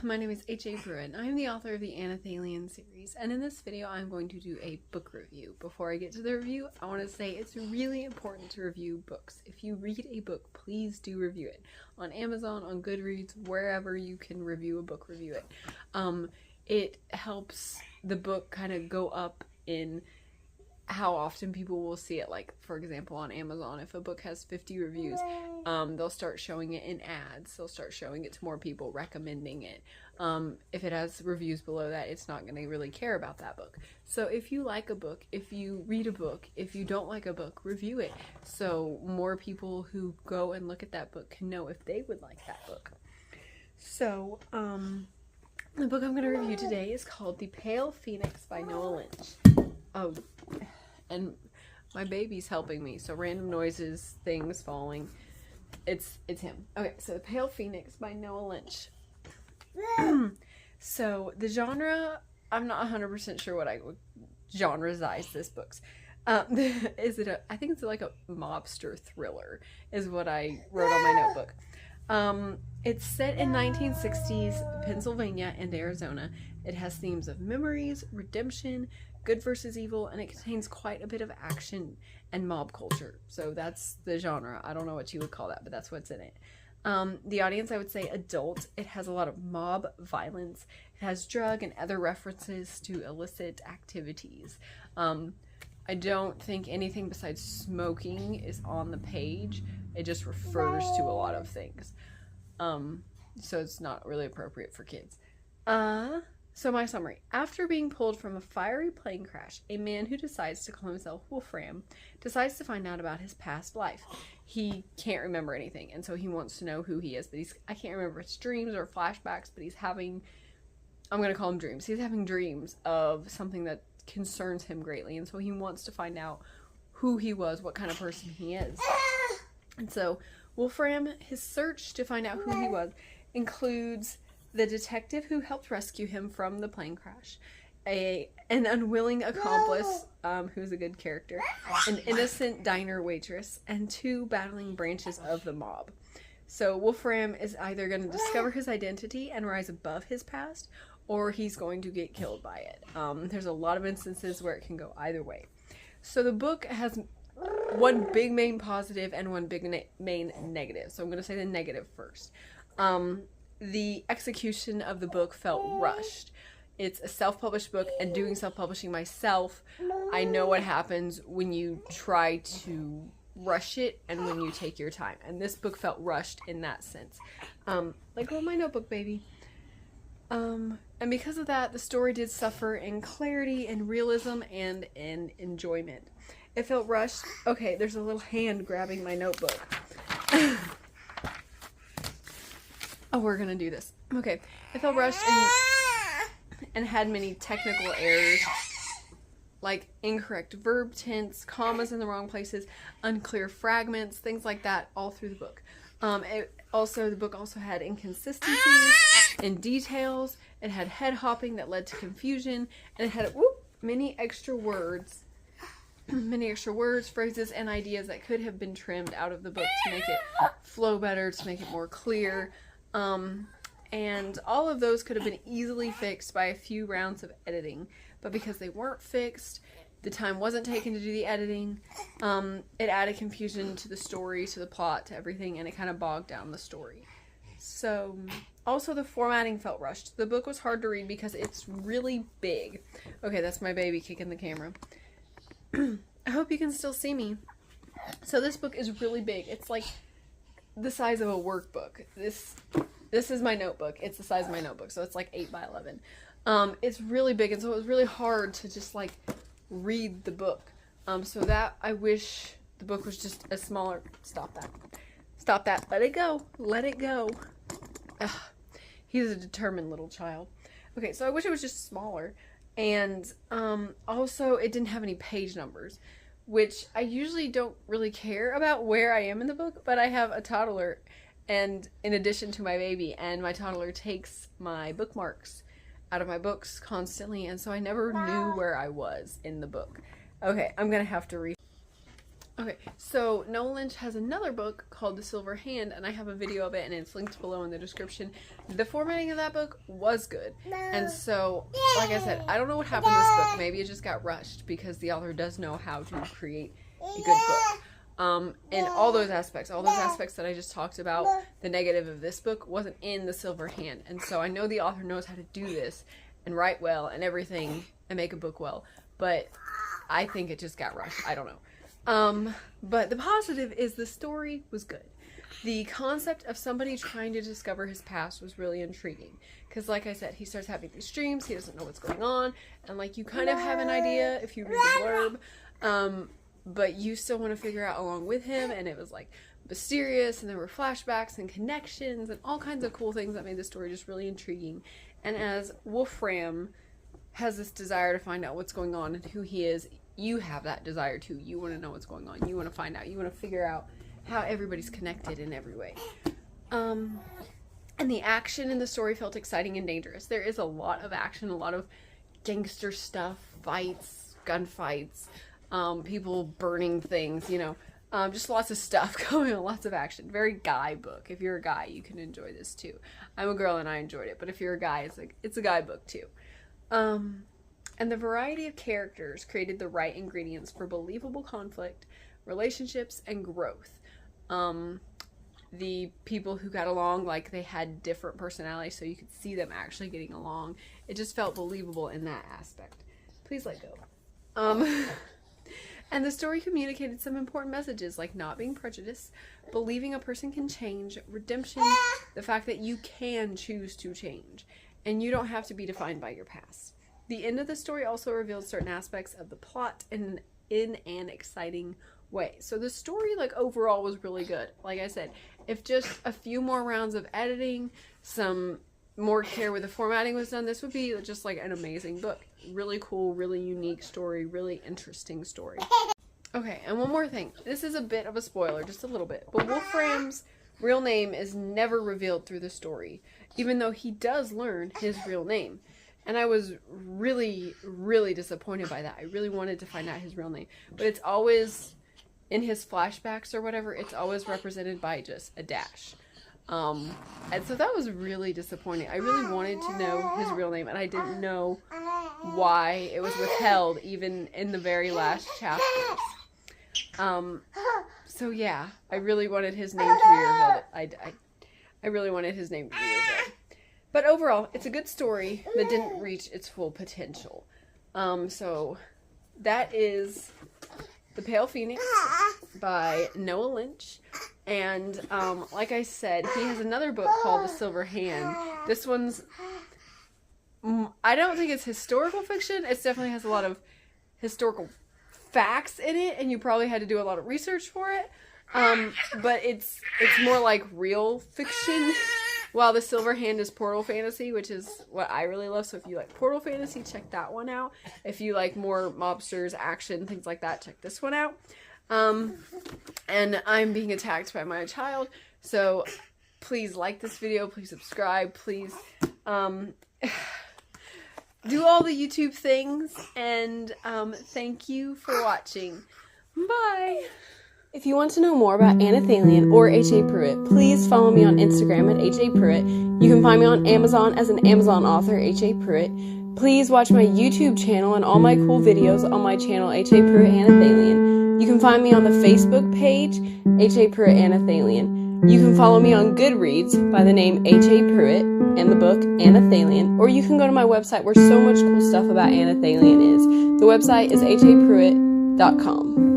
my name is H.A. Bruin. I am the author of the Anathalian series, and in this video I'm going to do a book review. Before I get to the review, I want to say it's really important to review books. If you read a book, please do review it. On Amazon, on Goodreads, wherever you can review a book, review it. It helps the book kind of go up in how often people will see it. Like, for example, on Amazon, if a book has 50 reviews, they'll start showing it in ads. They'll start showing it to more people, recommending it. If it has reviews below that, it's not going to really care about that book. So if you like a book, if you read a book, if you don't like a book, review it, so more people who go and look at that book can know if they would like that book. So, the book I'm going to review today is called The Pale Phoenix by Noah Lynch. Oh, and my baby's helping me, so random noises, things falling, it's him. Okay, so The Pale Phoenix by Noah Lynch. So the genre, I'm not 100% sure what I would genreize this book's. I think it's like a mobster thriller is what I wrote on my notebook. It's set in 1960s Pennsylvania and Arizona. It has themes of memories, redemption, good versus evil, and it contains quite a bit of action and mob culture. So that's the genre. I don't know what you would call that, but that's what's in it. The audience, I would say adult. It has a lot of mob violence. It has drug and other references to illicit activities. I don't think anything besides smoking is on the page. It just refers to a lot of things. So it's not really appropriate for kids. So my summary. After being pulled from a fiery plane crash, a man who decides to call himself Wolfram decides to find out about his past life. He can't remember anything, and so he wants to know who he is, but I can't remember if it's dreams or flashbacks, but he's having, I'm going to call them dreams. He's having dreams of something that concerns him greatly, and so he wants to find out who he was, what kind of person he is. And so Wolfram, his search to find out who he was includes the detective who helped rescue him from the plane crash, an unwilling accomplice, who's a good character, an innocent diner waitress, and two battling branches of the mob. So Wolfram is either going to discover his identity and rise above his past, or he's going to get killed by it. There's a lot of instances where it can go either way. So the book has one big main positive and one big main negative. So I'm going to say the negative first. The execution of the book felt rushed. It's a self-published book, and doing self-publishing myself, I know what happens when you try to rush it and when you take your time. And this book felt rushed in that sense. Like, oh, my notebook, baby. And because of that, the story did suffer in clarity and realism and in enjoyment. It felt rushed. Okay, there's a little hand grabbing my notebook. Oh, we're gonna do this. Okay, it felt rushed and had many technical errors, like incorrect verb tense, commas in the wrong places, unclear fragments, things like that, all through the book. The book also had inconsistencies in details. It had head hopping that led to confusion, and it had many extra words, phrases, and ideas that could have been trimmed out of the book to make it flow better, to make it more clear. And all of those could have been easily fixed by a few rounds of editing, but because they weren't fixed, the time wasn't taken to do the editing, it added confusion to the story, to the plot, to everything, and it kind of bogged down the story. So, also the formatting felt rushed. The book was hard to read because it's really big. Okay, that's my baby kicking the camera. I hope you can still see me. So this book is really big. It's like the size of a workbook. This is my notebook. It's the size of my notebook, so it's like 8 by 11. It's really big, and so it was really hard to just like read the book. So that, I wish the book was just a smaller. Stop that. Let it go. Let it go. Ugh. He's a determined little child. Okay, so I wish it was just smaller, and also it didn't have any page numbers, which I usually don't really care about where I am in the book, but I have a toddler, and in addition to my baby, and my toddler takes my bookmarks out of my books constantly, and so I never knew where I was in the book. Okay, I'm gonna have to read. Okay, so Noah Lynch has another book called The Silver Hand, and I have a video of it, and it's linked below in the description. The formatting of that book was good, and so, like I said, I don't know what happened to this book. Maybe it just got rushed, because the author does know how to create a good book. And all those aspects that I just talked about, the negative of this book, wasn't in The Silver Hand, and so I know the author knows how to do this, and write well, and everything, and make a book well, but I think it just got rushed. I don't know. But the positive is the story was good. The concept of somebody trying to discover his past was really intriguing. Because like I said, he starts having these dreams, he doesn't know what's going on, and like you kind of have an idea if you read the blurb, but you still want to figure out along with him, and it was like mysterious, and there were flashbacks and connections and all kinds of cool things that made the story just really intriguing. And as Wolfram has this desire to find out what's going on and who he is, you have that desire too. You want to know what's going on. You want to find out. You want to figure out how everybody's connected in every way. And the action in the story felt exciting and dangerous. There is a lot of action, a lot of gangster stuff, fights, gunfights, people burning things, you know, just lots of stuff going on, lots of action. Very guy book. If you're a guy, you can enjoy this too. I'm a girl and I enjoyed it, but if you're a guy, it's a guy book too. And the variety of characters created the right ingredients for believable conflict, relationships, and growth. The people who got along, like they had different personalities, so you could see them actually getting along. It just felt believable in that aspect. Please let go. And the story communicated some important messages, like not being prejudiced, believing a person can change, redemption, the fact that you can choose to change, and you don't have to be defined by your past. The end of the story also revealed certain aspects of the plot in an exciting way. So the story, like, overall was really good. Like I said, if just a few more rounds of editing, some more care with the formatting was done, this would be just like an amazing book. Really cool, really unique story, really interesting story. Okay, and one more thing. This is a bit of a spoiler, just a little bit. But Wolfram's real name is never revealed through the story, even though he does learn his real name. And I was really, really disappointed by that. I really wanted to find out his real name. But it's always, in his flashbacks or whatever, it's always represented by just a dash. And so that was really disappointing. I really wanted to know his real name, and I didn't know why it was withheld, even in the very last chapters. So yeah, I really wanted his name to be revealed. I really wanted his name to be revealed. But overall, it's a good story that didn't reach its full potential. So that is The Pale Phoenix by Noah Lynch. And like I said, he has another book called The Silver Hand. This one's, I don't think it's historical fiction. It definitely has a lot of historical facts in it, and you probably had to do a lot of research for it. But it's more like real fiction. While The Silver Hand is portal fantasy, which is what I really love. So if you like portal fantasy, check that one out. If you like more mobsters, action, things like that, check this one out. And I'm being attacked by my child. So please like this video. Please subscribe. Please do all the YouTube things. And thank you for watching. Bye. If you want to know more about Anna Thalian or H.A. Pruitt, please follow me on Instagram at H.A. Pruitt. You can find me on Amazon as an Amazon author, H.A. Pruitt. Please watch my YouTube channel and all my cool videos on my channel, H.A. Pruitt Anna Thalian. You can find me on the Facebook page, H.A. Pruitt Anna Thalian. You can follow me on Goodreads by the name H.A. Pruitt and the book Anna Thalian. Or you can go to my website where so much cool stuff about Anna Thalian is. The website is hapruitt.com.